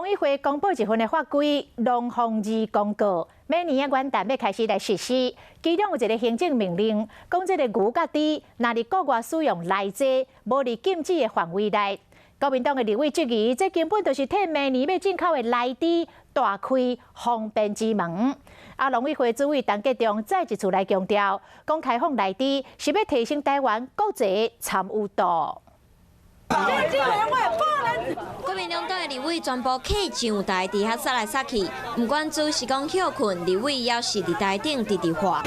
农委会公布一份的法规《农防治公告》，每年的元旦要开始来实施。其中有一个行政命令，讲这个牛甲猪，若伫国外使用来济，无伫禁止的范围内。国民党的立委质疑，这根本就是替明年要进口的来猪大开方便之门。农委会主委陈吉仲再一次来强调，讲开放来猪是要提升台湾国际参与度。 国民党党的立委全部起上台，伫遐杀来杀去，唔管主是讲休困，立委也是伫台顶直直画。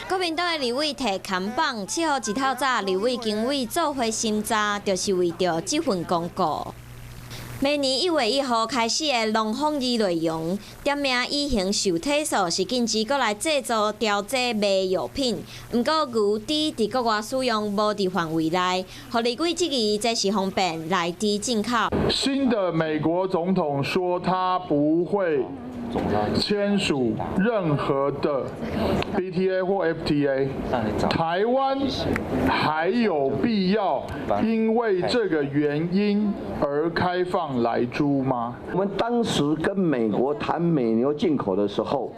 国民党的立委摕扛棒，7号日头早，立委经委做伙审查，就是为着这份公告。 明年1月1号开始的农防治内容，点名以行受体素是禁止国内制作调剂卖药品。不过牛猪伫国外使用无伫范围内，互立委质疑这是方便来猪进口。新的美国总统说他不会签署任何的 BTA 或 FTA， 台湾还有必要因为这个原因而开放来猪吗？我们当时跟美国谈美牛进口的时候，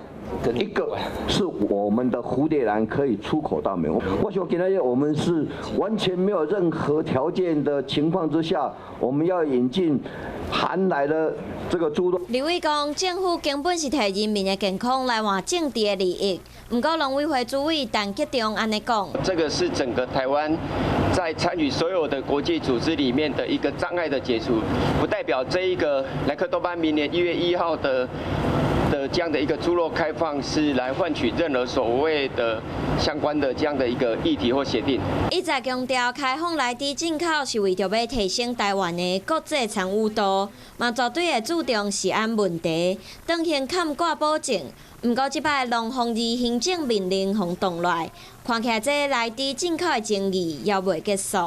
一个是我们的蝴蝶兰可以出口到美国。我想给大家，我们是完全没有任何条件的情况之下，我们要引进含来的这个猪肉。立委讲，政府根本是摕人民的健康来换政治的利益。不过，农委会主委陈吉仲安尼讲，这个是整个台湾在参与所有的国际组织里面的一个障碍的解除，不代表这一个莱克多巴明年1月1号的这样的一个猪肉开放是来换取任何所谓的相关的这样的一个议题或协定。一再强调，开放来猪进口是为着要提升台湾的国际参与度，嘛绝对会注重食安问题，当先看挂保证。不过，这摆农防治行政命令互动来，看起来这来猪进口的争议也未结束。